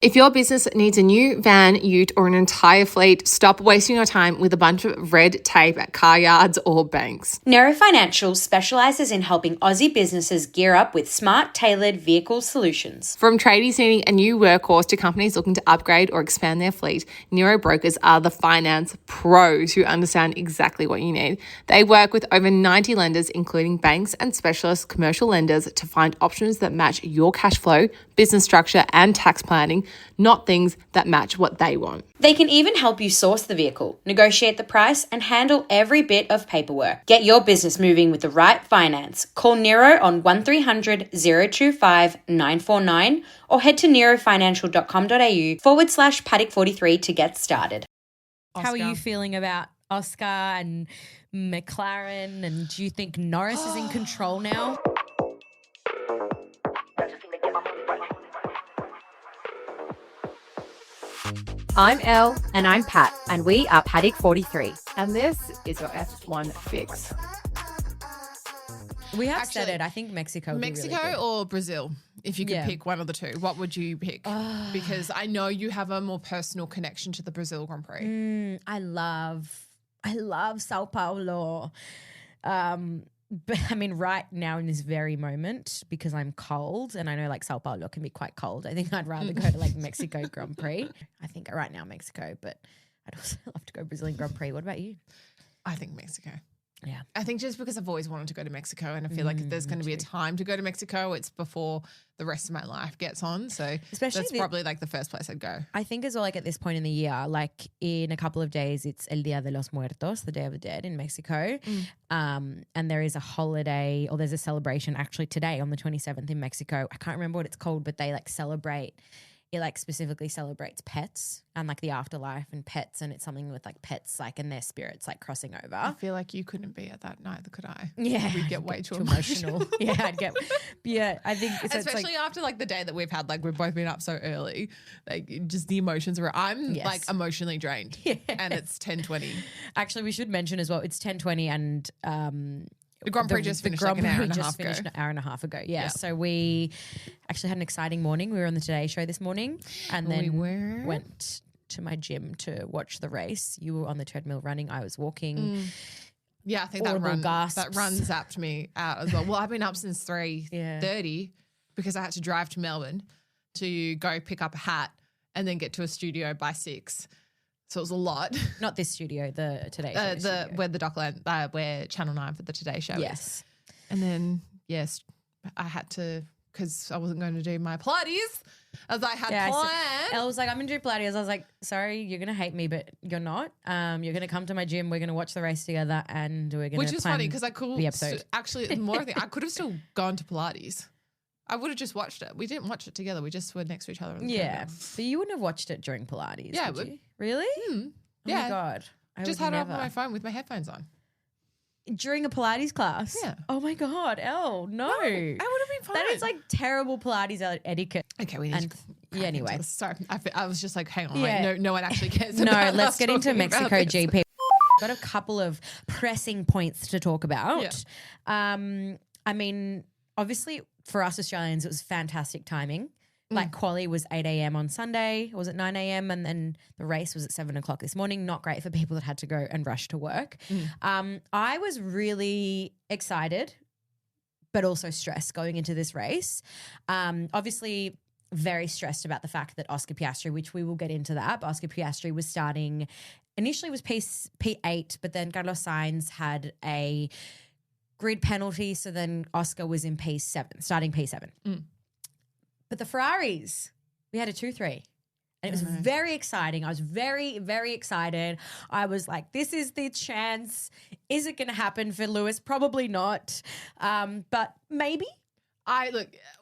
If your business needs a new van, ute, or an entire fleet, stop wasting your time with a bunch of red tape at car yards or banks. Nero Financial specialises in helping Aussie businesses gear up with smart, tailored vehicle solutions. From tradies needing a new workhorse to companies looking to upgrade or expand their fleet, Nero brokers are the finance pros who understand exactly what you need. They work with over 90 lenders, including banks and specialist commercial lenders, to find options that match your cash flow, business structure, and tax planning, not things that match what they want. They can even help you source the vehicle, negotiate the price, and handle every bit of paperwork. Get your business moving with the right finance. Call Nero on 1300 025 949 or head to nerofinancial.com.au/Paddock43 to get started. Oscar. How are you feeling about Oscar and McLaren? And do you think Norris is in control now? I'm Elle. And I'm Pat, and we are Paddock43. And this is your F1 fix. We have said it. I think Mexico would be really good. Or Brazil, if you could pick one of the two, what would you pick? Because I know you have a more personal connection to the Brazil Grand Prix. I love Sao Paulo. But I mean, right now in this very moment, because I'm cold and I know like Sao Paulo can be quite cold, I think I'd rather go to like Mexico Grand Prix. I think right now Mexico, but I'd also love to go Brazilian Grand Prix. What about you? I think Mexico. Yeah. I think just because I've always wanted to go to Mexico and I feel like if there's going to be a time to go to Mexico, it's before the rest of my life gets on. So especially that's probably like the first place I'd go. I think as well, like at this point in the year, like in a couple of days, it's El Día de los Muertos, the Day of the Dead in Mexico. And there is a holiday or there's a celebration actually today on the 27th in Mexico. I can't remember what it's called, but they like celebrate. It like specifically celebrates pets and like the afterlife and pets, and it's something with like pets like and their spirits like crossing over. I feel like you couldn't be at that neither could I. Yeah, we'd get way too emotional. Yeah, I'd get. Yeah, I think especially after like the day that we've had, like we've both been up so early, like just the emotions were. I'm like emotionally drained, and it's 10:20. Actually, we should mention as well. It's 10:20 and the Grand Prix just finished like an hour and a half ago. Yeah. So we actually had an exciting morning. We were on the Today Show this morning and then went to my gym to watch the race. You were on the treadmill running. I was walking. Yeah, I think that run zapped me out as well. Well, I've been up since 3:30 because I had to drive to Melbourne to go pick up a hat and then get to a studio by 6. So it was a lot. Not this studio, the Today Show studio. Where the Dockland, where Channel 9 for the Today Show is. And then, I had to, because I wasn't going to do my Pilates as I had planned. Elle was like, I'm going to do Pilates. I was like, sorry, you're going to hate me, but you're not. You're going to come to my gym. We're going to watch the race together and we're going to Which is funny because I could the episode. Actually, the more I think, I could have still gone to Pilates. I would have just watched it. We didn't watch it together. We just were next to each other. Yeah. But you wouldn't have watched it during Pilates, would you? Really? Oh my God. I just had it on my phone with my headphones on. During a Pilates class? Yeah. Oh my God, Elle, no. I would have been fine. That is like terrible Pilates etiquette. Okay, we need to anyway. Sorry, I was just like, hang on, no one actually cares. No, let's get into Mexico GP. Got a couple of pressing points to talk about. Yeah. I mean, obviously for us Australians, it was fantastic timing. Like quali was 8 a.m. on Sunday, or was it 9 a.m. and then the race was at 7 o'clock this morning. Not great for people that had to go and rush to work. I was really excited, but also stressed going into this race. Obviously very stressed about the fact that Oscar Piastri, which we will get into that, but Oscar Piastri was starting, initially was P8, but then Carlos Sainz had a grid penalty, so then Oscar was in P7, starting P7. But the Ferraris, we had a 2-3. And it was very exciting. I was very, very excited. I was like, this is the chance. Is it going to happen for Lewis? Probably not. But maybe.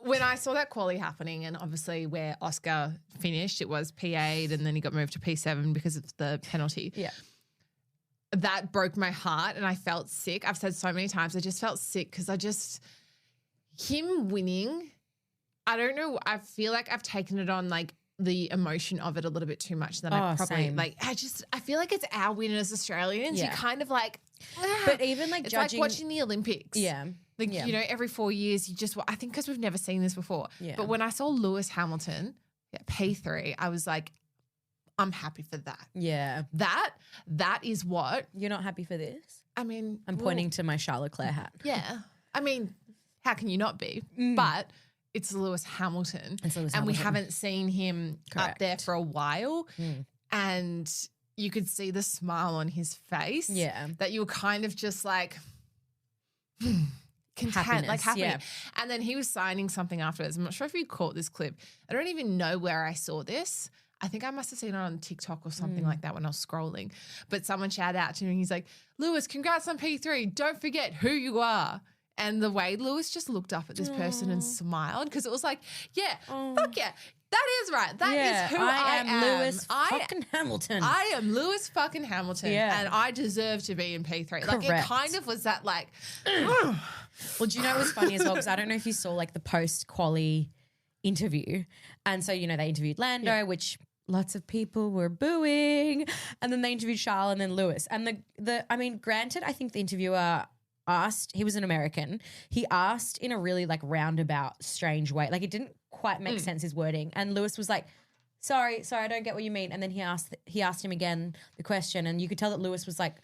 When I saw that quali happening and obviously where Oscar finished, it was P8 and then he got moved to P7 because of the penalty. Yeah. That broke my heart and I felt sick. I've said so many times, I just felt sick because him winning, I don't know. I feel like I've taken it on like the emotion of it a little bit too much than I probably same. I feel like it's our win as Australians. You kind of like, but even like it's judging, like watching the Olympics. Yeah. Like, every 4 years you just, I think because we've never seen this before. Yeah. But when I saw Lewis Hamilton P3, I was like, I'm happy for that. Yeah. That is what. You're not happy for this? I mean. I'm pointing to my Charles Leclerc hat. Yeah. I mean, how can you not be? But it's Lewis Hamilton. And we haven't seen him up there for a while. And you could see the smile on his face. Yeah. That you were kind of just like content, Happiness, like happy. yeah. And then he was signing something afterwards. I'm not sure if you caught this clip. I don't even know where I saw this. I think I must have seen it on TikTok or something like that when I was scrolling. But someone shouted out to me and he's like, Lewis, congrats on P3. Don't forget who you are. And the way Lewis just looked up at this person and smiled, because it was like, yeah, fuck yeah. That is right. That is who I am. Lewis fucking Hamilton. I am Lewis fucking Hamilton. Yeah. And I deserve to be in P3. Like, it kind of was that like. Well, do you know what's funny as well? Because I don't know if you saw like the post-quali interview. And so, they interviewed Lando, which lots of people were booing. And then they interviewed Charles and then Lewis. And granted, I think the interviewer asked, he was an American, he asked in a really like roundabout, strange way. Like it didn't quite make sense, his wording. And Lewis was like, sorry, I don't get what you mean. And then he asked him again the question, and you could tell that Lewis was like,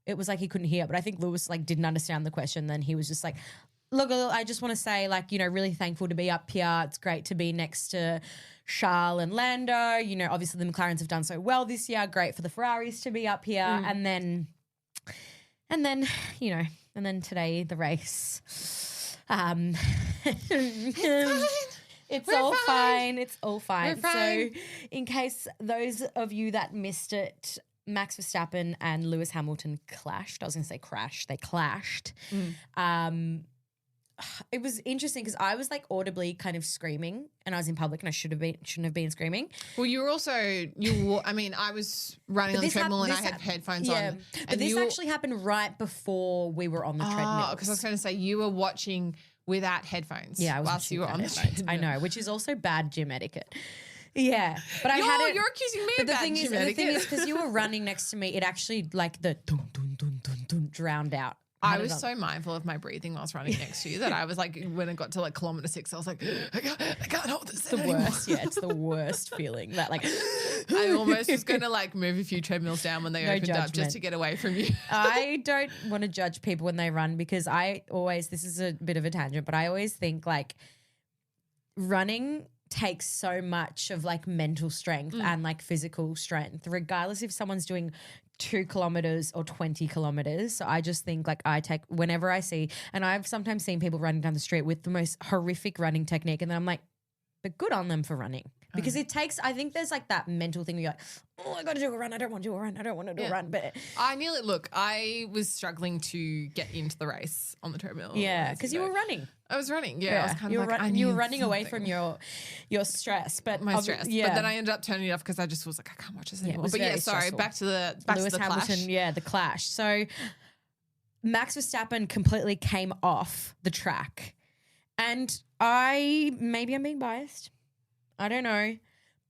it was like he couldn't hear, but I think Lewis like didn't understand the question. Then he was just like, look, I just want to say like, really thankful to be up here. It's great to be next to Charles and Lando. Obviously the McLarens have done so well this year. Great for the Ferraris to be up here. And then, and then today the race. It's all fine. It's all fine. We're fine. So in case those of you that missed it, Max Verstappen and Lewis Hamilton clashed. I was going to say crash. They clashed. It was interesting because I was like audibly kind of screaming, and I was in public and I shouldn't have been screaming. Well, I was running on the treadmill and I had headphones on. But this actually happened right before we were on the treadmill. Because I was going to say you were watching without headphones. Yeah, I was whilst you were on the treadmill. I know, which is also bad gym etiquette. Yeah, but you're accusing me of bad gym etiquette. The thing is, because you were running next to me, it actually like the dun, dun, dun, dun, dun, drowned out. I was so mindful of my breathing while I was running next to you that I was like, when it got to like kilometer 6, I was like, I can't hold this. It's the worst. Yeah, it's the worst feeling. That like, I almost was going to like move a few treadmills down when they opened up just to get away from you. I don't want to judge people when they run, because this is a bit of a tangent, but I always think like running takes so much of like mental strength and like physical strength, regardless if someone's doing 2 kilometers or 20 kilometers. So I just think like whenever I see, and I've sometimes seen people running down the street with the most horrific running technique, and then I'm like, but good on them for running. Because it takes, I think there's like that mental thing where you're like, oh, I got to do a run. I don't want to do a run. I don't want to do a run. But I was struggling to get into the race on the treadmill. Yeah, because you were running. I was running. Yeah. I was kind of you were running away from your stress. But my stress. Yeah. But then I ended up turning it off because I just was like, I can't watch this anymore. But sorry, stressful. back to the Lewis Hamilton, clash. Yeah, the clash. So Max Verstappen completely came off the track. And maybe I'm being biased. I don't know.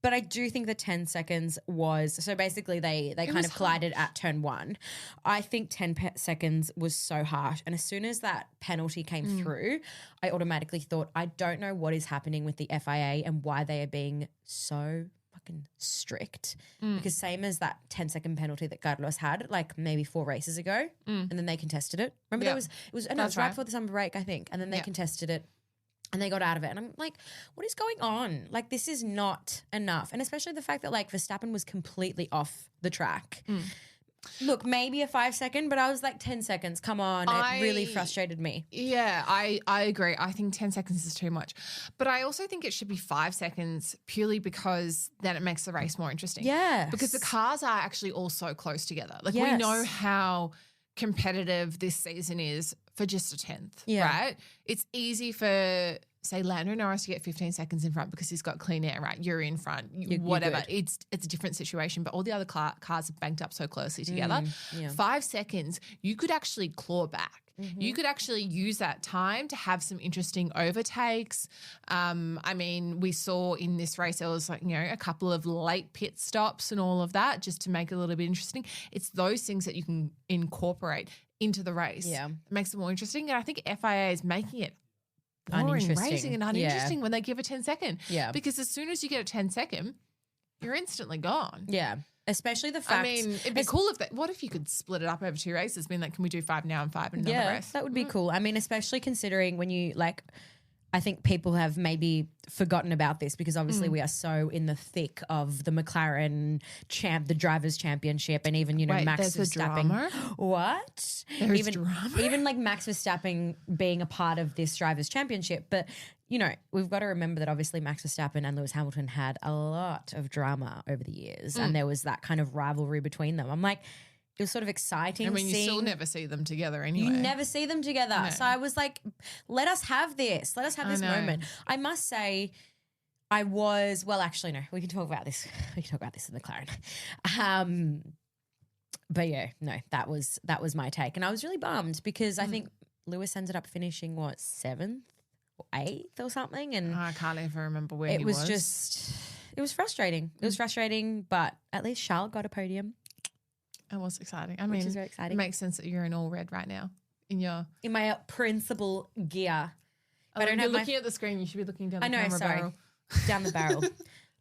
But I do think the 10 seconds was, so basically they kind of collided at turn 1. I think 10 seconds was so harsh. And as soon as that penalty came through, I automatically thought, I don't know what is happening with the FIA and why they are being so fucking strict. Because same as that 10-second penalty that Carlos had like maybe 4 races ago, and then they contested it. Remember it was right before the summer break, I think. And then they contested it. And they got out of it. And I'm like, what is going on? Like, this is not enough. And especially the fact that, like, Verstappen was completely off the track. Look, maybe a 5-second, but I was like, 10 seconds. Come on. It really frustrated me. Yeah, I agree. I think 10 seconds is too much. But I also think it should be 5 seconds purely because then it makes the race more interesting. Yeah. Because the cars are actually all so close together. Like, we know how competitive this season is for just a 10th, right? It's easy for, say, Lando Norris to get 15 seconds in front because he's got clean air, right? You're in front, whatever. It's a different situation, but all the other cars are banked up so closely together. 5 seconds, you could actually claw back. You could actually use that time to have some interesting overtakes. I mean, we saw in this race there was like, a couple of late pit stops and all of that just to make it a little bit interesting. It's those things that you can incorporate into the race. Yeah. It makes it more interesting. And I think FIA is making it boring uninteresting. racing and uninteresting when they give a 10-second. Yeah. Because as soon as you get a 10-second, you're instantly gone. Yeah. Especially the fact. I mean, it'd be cool what if you could split it up over 2 races, being like, can we do 5 now and 5 in another race? That would be cool. I mean, especially considering when you like, I think people have maybe forgotten about this because obviously we are so in the thick of the McLaren the Drivers' Championship, and even, Max Verstappen. Drama? What? There's drama? Even like Max Verstappen being a part of this Drivers' Championship. But, we've got to remember that obviously Max Verstappen and Lewis Hamilton had a lot of drama over the years, and there was that kind of rivalry between them. I'm like, it was sort of exciting. I mean, you seeing, still never see them together anyway. You never see them together. No. So I was like, let us have this. Let us have this moment. I must say, actually, no, we can talk about this. We can talk about this in McLaren. But yeah, no, that was my take. And I was really bummed because I think Lewis ended up finishing, 7th or 8th or something. And I can't even remember where he was. It was frustrating. It was frustrating, but at least Charles got a podium. It was exciting. I mean, Which is very exciting. It makes sense that you're in all red right now in my principal gear. But I don't have looking at the screen. You should be looking down the camera barrel. Down the barrel.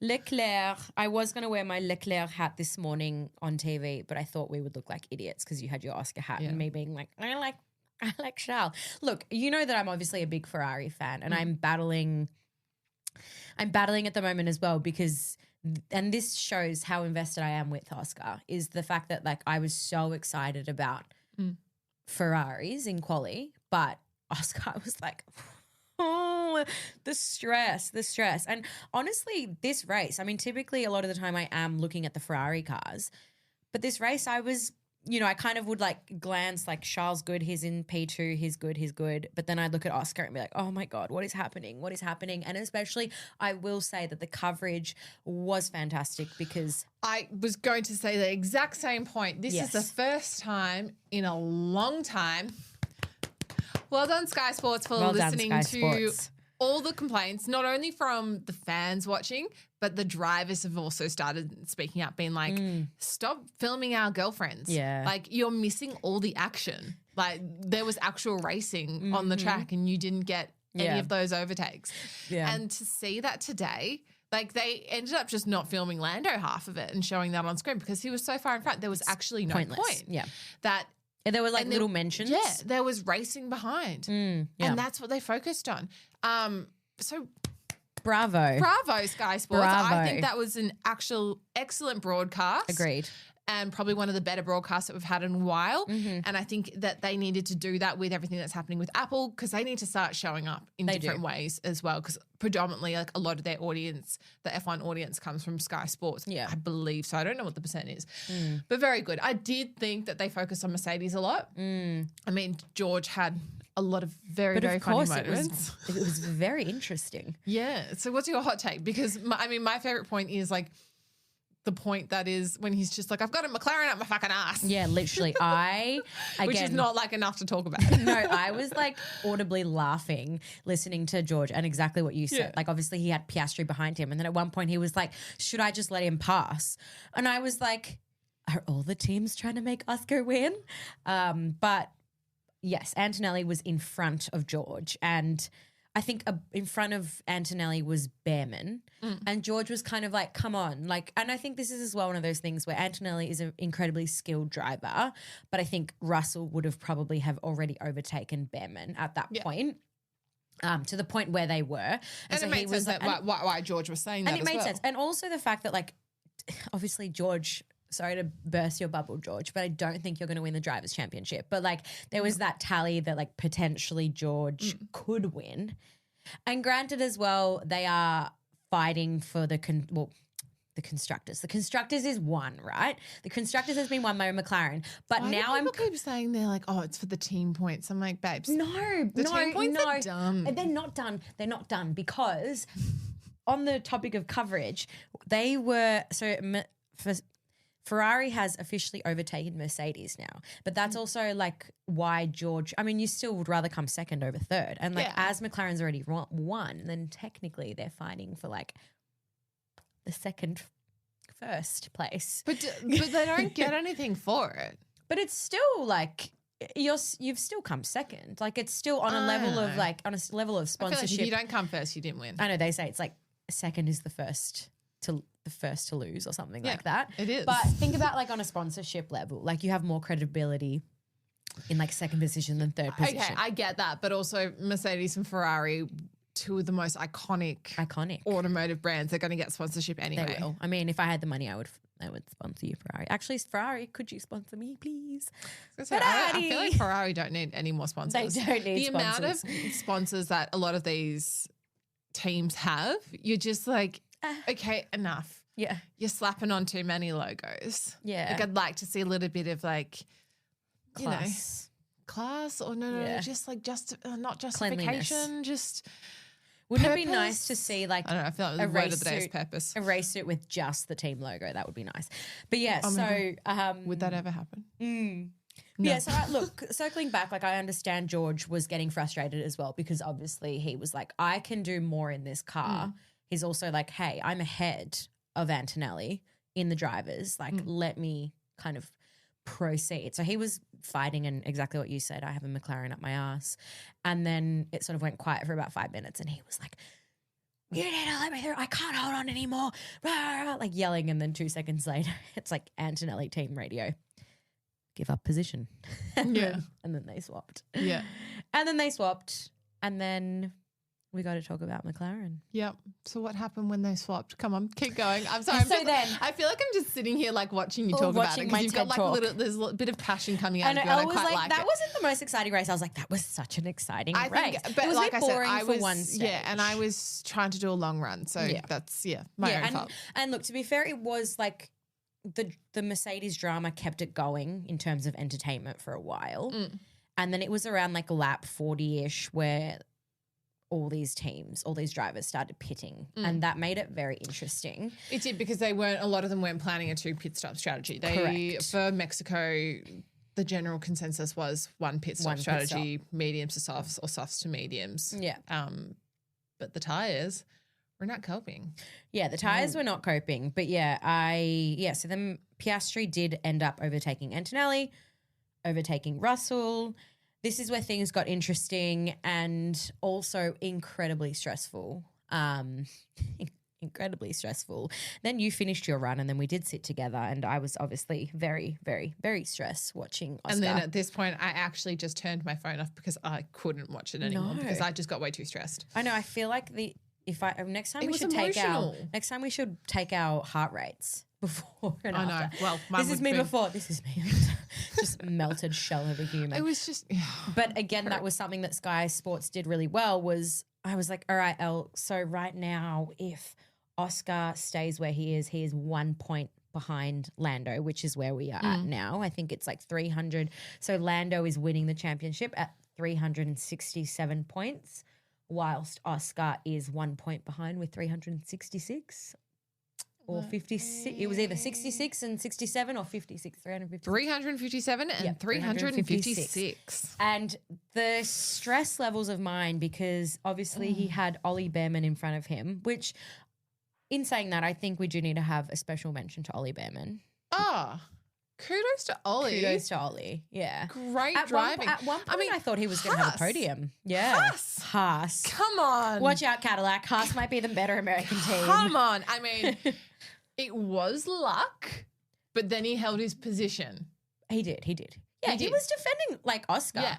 Leclerc. I was going to wear my Leclerc hat this morning on TV, but I thought we would look like idiots because you had your Oscar hat and me being like, I like Charles. Look, you know that I'm obviously a big Ferrari fan, and I'm battling at the moment as well because. And this shows how invested I am with Oscar, is the fact that like I was so excited about Ferraris in quali, but Oscar was like, oh, the stress. And honestly, this race, I mean, typically a lot of the time I am looking at the Ferrari cars, but this race I was, I kind of would like glance like Charles good, he's in P2, he's good. But then I'd look at Oscar and be like, oh my God, what is happening? And especially I will say that the coverage was fantastic because I was going to say the exact same point. This is the first time in a long time. Well done, Sky Sports, for listening to all the complaints, not only from the fans watching, but the drivers have also started speaking up, being like, stop filming our girlfriends. Yeah. Like, you're missing all the action. Like, there was actual racing on the track and you didn't get any of those overtakes. Yeah. And to see that today, like, they ended up just not filming Lando half of it and showing that on screen because he was so far in front. There was actually no point. Yeah. And there were like little mentions. Yeah, there was racing behind. And that's what they focused on. So bravo, Sky Sports. Bravo. I think that was an actual excellent broadcast. Agreed. And probably one of the better broadcasts that we've had in a while. And I think that they needed to do that with everything that's happening with Apple because they need to start showing up in different ways as well because predominantly like a lot of their audience, the F1 audience comes from Sky Sports, I believe. So I don't know what the percent is, but very good. I did think that they focused on Mercedes a lot. I mean, George had a lot of very funny moments. It was very interesting. Yeah. So what's your hot take? Because my favorite point is like, the point that is when he's just like, I've got a McLaren up my fucking ass. Yeah, literally. Which is not like enough to talk about. No, I was like audibly laughing listening to George and exactly what you said. Yeah. Like obviously he had Piastri behind him and then at one point he was like, should I just let him pass? And I was like, are all the teams trying to make Oscar win? But yes, Antonelli was in front of George and I think in front of Antonelli was Behrman and George was kind of like, come on. Like, and I think this is as well one of those things where Antonelli is an incredibly skilled driver, but I think Russell would have probably have already overtaken Behrman at that point. To the point where they were. And so it made sense that why George was saying that and it made sense. And also the fact that like, obviously George, sorry to burst your bubble, George, but I don't think you're going to win the Drivers' Championship. But like there was that tally that like potentially George could win. And granted as well, they are fighting for the constructors. The constructors is one, right? The constructors has been won by McLaren. But why now do people keep saying they're like, oh, it's for the team points. I'm like, babes. No, team points are done. They're not done. They're not done because on the topic of coverage, they were Ferrari has officially overtaken Mercedes now, but that's also like why George, I mean, you still would rather come second over third. And like as McLaren's already won, then technically they're fighting for like the first place. But they don't get anything for it. But it's still like, you've still come second. Like it's still on a level of level of I feel like sponsorship. if you don't come first, you didn't win. I know they say it's like second is the first to lose or something like that. It is. But think about like on a sponsorship level, like you have more credibility in like second position than third position. Okay, I get that, but also Mercedes and Ferrari, two of the most iconic automotive brands, they're going to get sponsorship anyway. They will. I mean, if I had the money, I would sponsor you, Ferrari. Actually, Ferrari, could you sponsor me, please? I feel like Ferrari don't need any more sponsors. They don't need the amount of sponsors that a lot of these teams have, you're just like, okay, enough. Yeah. You're slapping on too many logos. Yeah. Like I'd like to see a little bit of like, Class. Class or no, just like not justification, just Wouldn't purpose? it be nice to see like I don't know, I feel like the word of the day is purpose. A race suit with just the team logo. That would be nice. But yeah, would that ever happen? No. Yeah, so look, circling back, like I understand George was getting frustrated as well because obviously he was like, I can do more in this car. He's also like, hey, I'm ahead of Antonelli in the drivers. Like, let me kind of proceed. So he was fighting and exactly what you said, I have a McLaren up my ass. And then it sort of went quiet for about 5 minutes and he was like, you need to let me through. I can't hold on anymore. Like yelling. And then 2 seconds later, it's like Antonelli team radio. Give up position. And then they swapped. Yeah. And then they swapped. And then we got to talk about McLaren. Yep. So what happened when they swapped? Come on, keep going. I'm sorry. I feel like I'm just sitting here like watching you talk about it because you've got like there's a bit of passion coming out of you. And I was like, that wasn't the most exciting race. I was like, that was such an exciting race. But it was like a bit boring for one stage. Yeah, and I was trying to do a long run. So that's my own fault. And look, to be fair, it was like the Mercedes drama kept it going in terms of entertainment for a while. And then it was around like lap 40-ish where all these drivers started pitting and that made it very interesting. It did because a lot of them weren't planning a 2 pit stop strategy. Correct. For Mexico, the general consensus was 1 pit stop strategy, mediums to softs or softs to mediums. Yeah. But the tyres were not coping. Yeah, the tyres were not coping. But so then Piastri did end up overtaking Antonelli, overtaking Russell. This is where things got interesting and also incredibly stressful. Incredibly stressful. Then you finished your run and then we did sit together and I was obviously very, very, very stressed watching Oscar. And then at this point, I actually just turned my phone off because I couldn't watch it anymore because I just got way too stressed. I know. I feel like next time we should take our heart rates before and after. I know. Well, this is me before. This is me. Just melted shell of a human. It was just. But again, that was something that Sky Sports did really well. I was like, all right, Elle. So right now, if Oscar stays where he is 1 point behind Lando, which is where we are at now. I think it's like 300. So Lando is winning the championship at 367 points, whilst Oscar is 1 point behind with 366. Or 56. It was either 66 and 67 or 56, 356. 357 and 356. And the stress levels of mine, because obviously he had Ollie Behrman in front of him, which in saying that, I think we do need to have a special mention to Ollie Behrman. Oh, kudos to Ollie. Yeah. Great driving. At one point, I thought he was going to have a podium. Yeah. Haas. Come on. Watch out, Cadillac. Haas might be the better American team. Come on. I mean, it was luck, but then he held his position. He did. Yeah, he was defending like Oscar.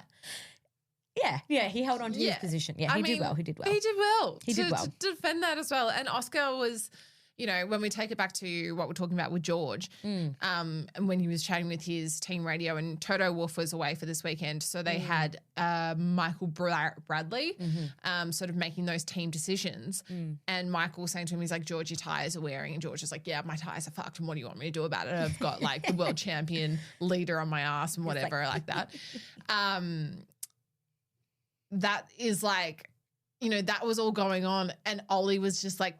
Yeah, he held on to his position. Yeah, he did well. He did well. To defend that as well. And Oscar was, when we take it back to what we're talking about with George, and when he was chatting with his team radio, and Toto Wolff was away for this weekend, so they had Michael Bradley sort of making those team decisions. And Michael was saying to him, he's like, George, your tyres are wearing. And George is like, yeah, my tyres are fucked. And what do you want me to do about it? I've got like the world champion leader on my ass and whatever like that. That is like, that was all going on. And Ollie was just like,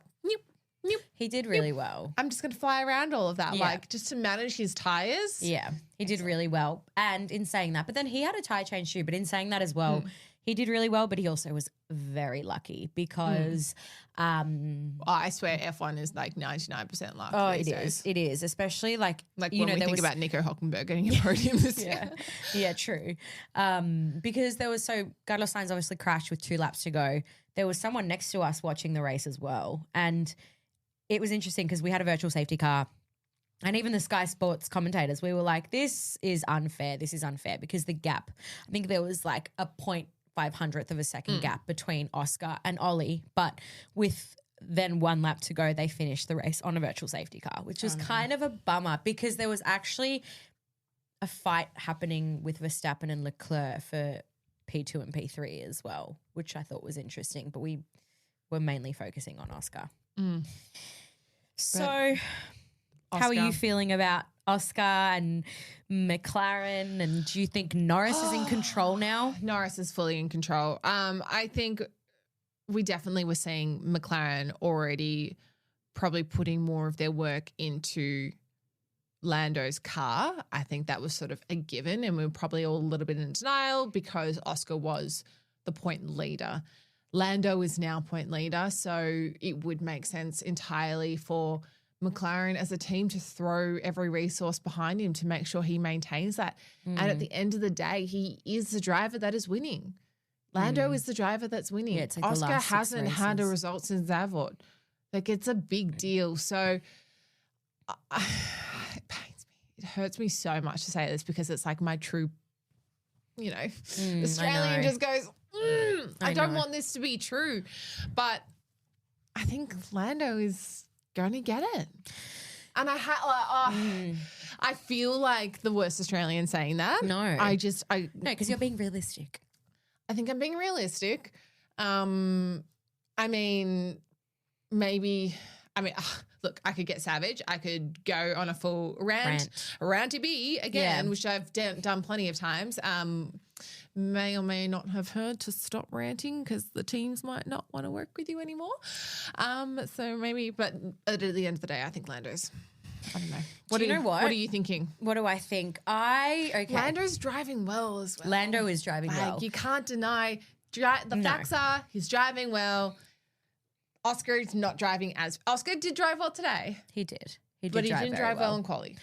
he did really well. I'm just going to fly around all of that, like just to manage his tyres. Yeah, he did really well. And in saying that, but then he had a tyre change too, but in saying that as well, he did really well, but he also was very lucky because I swear F1 is like 99% luck. oh, these it days. is. It is, especially like Like you when know we there think was about Nico Hülkenberg getting a podium this year. yeah, true. Because there was Carlos Sainz obviously crashed with 2 laps to go. There was someone next to us watching the race as well, and it was interesting because we had a virtual safety car. And even the Sky Sports commentators, we were like, this is unfair. This is unfair because the gap, I think there was like a 0.5 of a second gap between Oscar and Ollie. But with then 1 lap to go, they finished the race on a virtual safety car, which was kind of a bummer because there was actually a fight happening with Verstappen and Leclerc for P2 and P3 as well, which I thought was interesting. But we were mainly focusing on Oscar. So... How are you feeling about Oscar and McLaren? And do you think Norris is in control now? Norris is fully in control. I think we definitely were seeing McLaren already probably putting more of their work into Lando's car. I think that was sort of a given, and we were probably all a little bit in denial because Oscar was the point leader. Lando is now point leader, so it would make sense entirely for McLaren as a team to throw every resource behind him to make sure he maintains that. And at the end of the day, he is the driver that is winning. Lando is the driver that's winning. Yeah, it's like the Oscar last 6 hasn't had a races. result since Zavod. Like, it's a big deal. So it pains me. It hurts me so much to say this because it's like my true, Australian know. just goes, I don't want this to be true. But I think Lando is going to get it. And I feel like the worst Australian saying that. No. No, because you're being realistic. I think I'm being realistic. I mean, look, I could get savage. I could go on a full ranty B again, Yeah. which I've done plenty of times. May or may not have heard to stop ranting because the teams might not want to work with you anymore. So maybe, but at the end of the day, I think Lando's. I don't know. Do you know what? What are you thinking? What do I think? Lando's driving well as well. Lando is driving well. You can't deny the facts are he's driving well. Oscar is not driving as Oscar did drive well today, He did. but he didn't very drive well in quali.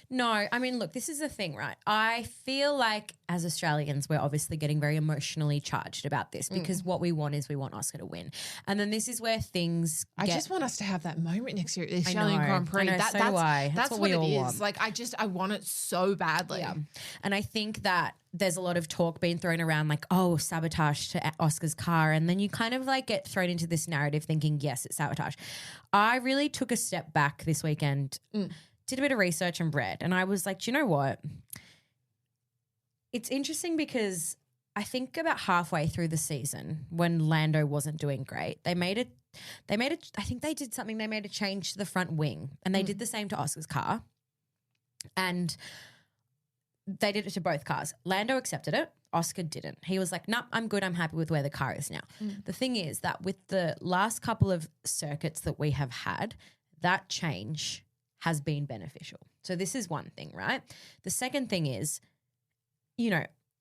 No, I mean, look, this is the thing, right? I feel like as Australians, we're obviously getting very emotionally charged about this because what we want is we want Oscar to win. And then this is where things I just want us to have that moment next year at the Australian Grand Prix. I know, so do I. That's what what we it all is. want. Like, I want it so badly. Yeah. And I think that there's a lot of talk being thrown around like, oh, sabotage to Oscar's car. And then you kind of like get thrown into this narrative thinking, yes, it's sabotage. I really took a step back this weekend, did a bit of research and read. And I was like, do you know what? It's interesting because I think about halfway through the season when Lando wasn't doing great, I think they did something, they made a change to the front wing and they did the same to Oscar's car. And they did it to both cars. Lando accepted it. Oscar didn't. He was like, nope, I'm good. I'm happy with where the car is now. The thing is that with the last couple of circuits that we have had, that change has been beneficial. So this is one thing, right? The second thing is,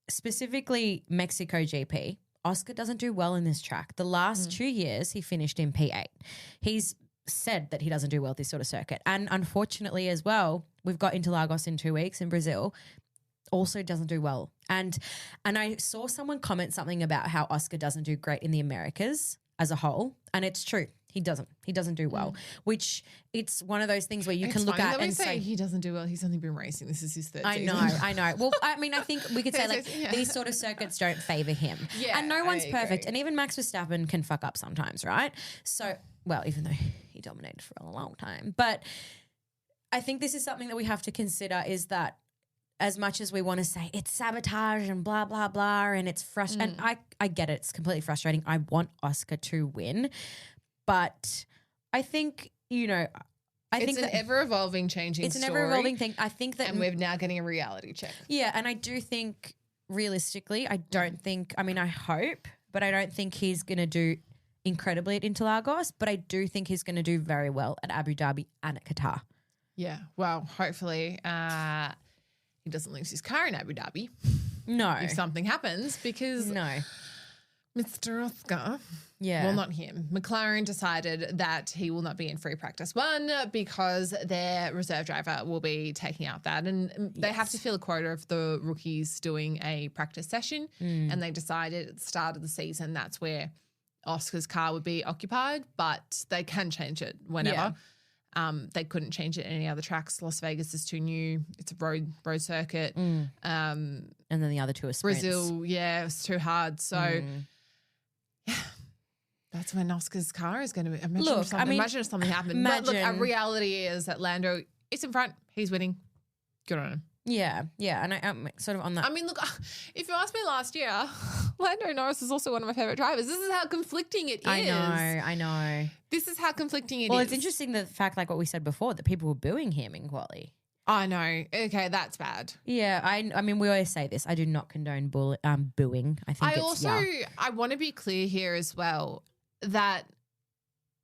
specifically Mexico GP, Oscar doesn't do well in this track. The last 2 years he finished in P8. He's said that he doesn't do well this sort of circuit. And unfortunately as well, we've got Interlagos in 2 weeks in Brazil, also doesn't do well. And I saw someone comment something about how Oscar doesn't do great in the Americas as a whole. And it's true. He doesn't do well, which it's one of those things where you can look at and say he doesn't do well. He's only been racing. This is his third season. I know. Well, I mean, I think we could say like these sort of circuits don't favor him. Yeah, and no one's I perfect. agree. And even Max Verstappen can fuck up sometimes, right? So, well, even though he dominated for a long time. But I think this is something that we have to consider is that as much as we want to say it's sabotage and blah, blah, blah, and it's frustrating, and I get it, it's completely frustrating. I want Oscar to win. But I think, it's an ever-evolving, changing it's an story. ever-evolving thing. I think that... And we're now getting a reality check. Yeah, and I do think, realistically, I hope, but I don't think he's going to do incredibly at Interlagos, but I do think he's going to do very well at Abu Dhabi and at Qatar. Yeah, well, hopefully he doesn't lose his car in Abu Dhabi No. if something happens because... No. Mr. Oscar. Yeah. Well, not him. McLaren decided that he will not be in free practice one because their reserve driver will be taking out that. And they have to fill a quota of the rookies doing a practice session. And they decided at the start of the season that's where Oscar's car would be occupied, but they can change it whenever. They couldn't change it at any other tracks. Las Vegas is too new. It's a road circuit. And then the other two are sprints. Brazil, it's too hard. So, that's when Oscar's car is going to be. Imagine if something happened. But look, our reality is that Lando is in front. He's winning. Good on him. Yeah. And I'm sort of on that. I mean, look, if you asked me last year, Lando Norris is also one of my favorite drivers. This is how conflicting it is. I know. This is how conflicting it is. Well, it's interesting the fact, like what we said before, that people were booing him in quali. I know. Okay, that's bad. Yeah, I mean, we always say this. I do not condone booing. I think I want to be clear here as well that,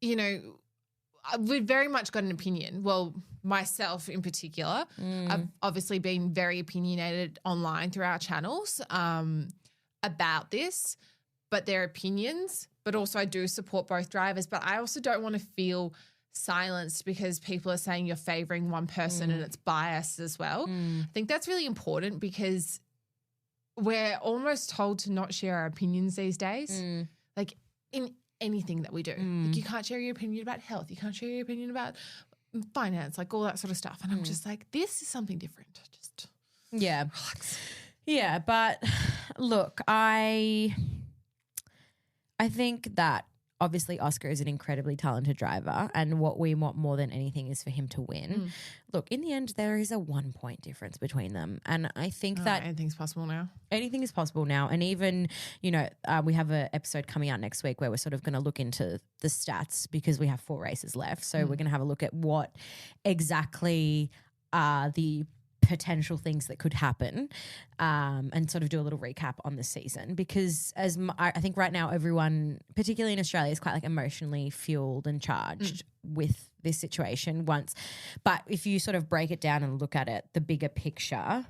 we've very much got an opinion. Well, myself in particular, I've obviously been very opinionated online through our channels about this, but their opinions. But also I do support both drivers, but I also don't want to feel silenced because people are saying you're favoring one person and it's biased as well. I think that's really important because we're almost told to not share our opinions these days. Like in anything that we do. Like you can't share your opinion about health. You can't share your opinion about finance, like all that sort of stuff. And I'm just like, this is something different. Just relax. Yeah, but look, I think that obviously Oscar is an incredibly talented driver and what we want more than anything is for him to win. Look, in the end, there is a 1 point difference between them. And I think that anything's possible now. Anything is possible now. And even, we have an episode coming out next week where we're sort of going to look into the stats because we have 4 races left. So we're going to have a look at what exactly are the potential things that could happen and sort of do a little recap on the season because I think right now everyone, particularly in Australia, is quite like emotionally fueled and charged with this situation but if you sort of break it down and look at it, the bigger picture,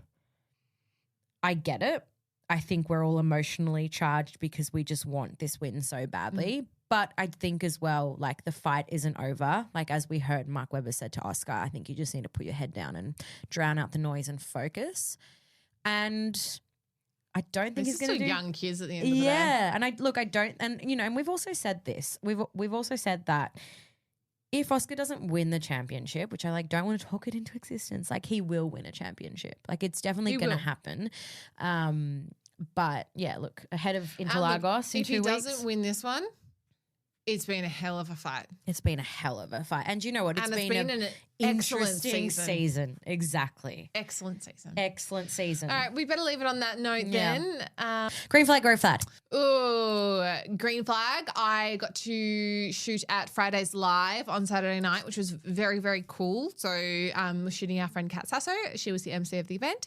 I get it. I think we're all emotionally charged because we just want this win so badly. But I think as well, like the fight isn't over. Like as we heard Mark Webber said to Oscar, I think you just need to put your head down and drown out the noise and focus. And I don't think he's going to do young kids at the end of the day. Yeah, and I don't, and and we've also said this. We've also said that if Oscar doesn't win the championship, which I don't want to talk it into existence, like he will win a championship. Like it's definitely going to happen. But yeah, look, ahead of Interlagos in 2 weeks. If he doesn't win this one, it's been a hell of a fight. It's been a hell of a fight. And you know what? It's been an excellent season. Exactly. Excellent season. Excellent season. All right, we better leave it on that note then. Green flag, red flag. Ooh, green flag. I got to shoot at Fridays Live on Saturday night, which was very, very cool. So we're shooting our friend Kat Sasso. She was the MC of the event.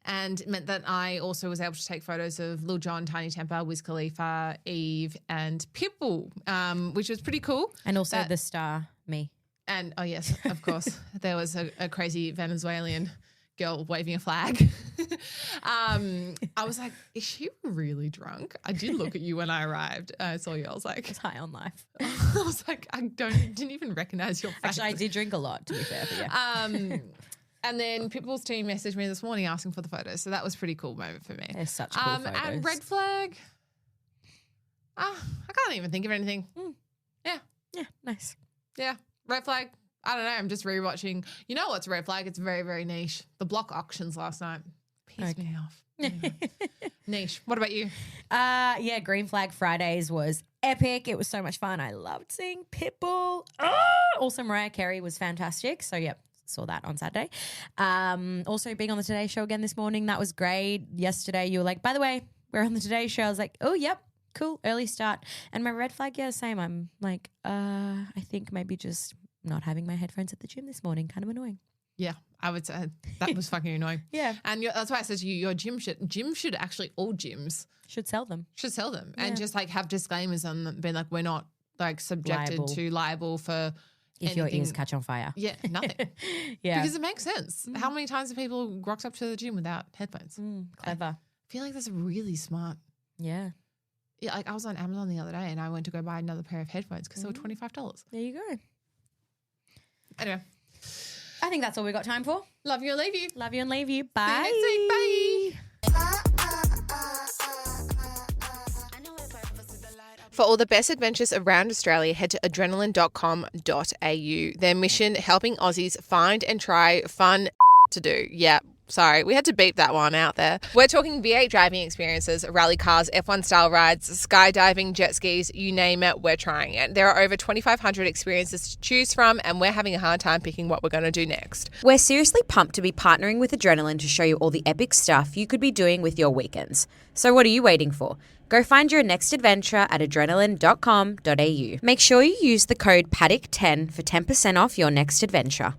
And it meant that I also was able to take photos of Lil Jon, Tiny Temper, Wiz Khalifa, Eve, and Pitbull, which was pretty cool. And also the star, me. And, oh, yes, of course. There was a crazy Venezuelan girl waving a flag. I was like, is she really drunk? I did look at you when I arrived. I saw you. I was like. It's high on life. I was like, didn't even recognize your face. Actually, I did drink a lot, to be fair. But yeah. And then Pitbull's team messaged me this morning asking for the photos. So that was a pretty cool moment for me. They're such cool photos. And red flag, I can't even think of anything. Yeah. Yeah, nice. Yeah, red flag. I don't know. I'm just rewatching. You know what's a red flag? It's very, very niche. The block auctions last night pissed me off. Niche. What about you? Yeah, Green Flag Fridays was epic. It was so much fun. I loved seeing Pitbull. Also, Mariah Carey was fantastic. So, yep. Saw that on Saturday. Also being on the Today Show again this morning. That was great. Yesterday you were like, by the way, we're on the Today Show. I was like, oh, yep, cool, early start. And my red flag, yeah, same. I'm like, I think maybe just not having my headphones at the gym this morning, kind of annoying. Yeah, I would say that was fucking annoying. Yeah. And that's why I said to you, your gym should actually, all gyms. Should sell them. And just like have disclaimers on them, being like, we're not like subjected to liable for if your ears catch on fire. Yeah, nothing. Yeah. Because it makes sense. How many times have people rocked up to the gym without headphones? Clever. I feel like that's really smart. Yeah. Yeah, like I was on Amazon the other day and I went to go buy another pair of headphones because they were $25. There you go. Anyway, I think that's all we got time for. love you and leave you. Love you and leave you. See Bye. you next week. Bye. For all the best adventures around Australia, head to adrenaline.com.au. Their mission, helping Aussies find and try fun to do. Yeah, sorry, we had to beep that one out there. We're talking V8 driving experiences, rally cars, F1 style rides, skydiving, jet skis, you name it, we're trying it. There are over 2,500 experiences to choose from, and we're having a hard time picking what we're going to do next. We're seriously pumped to be partnering with Adrenaline to show you all the epic stuff you could be doing with your weekends. So what are you waiting for? Go find your next adventure at adrenaline.com.au. Make sure you use the code Paddock10 for 10% off your next adventure.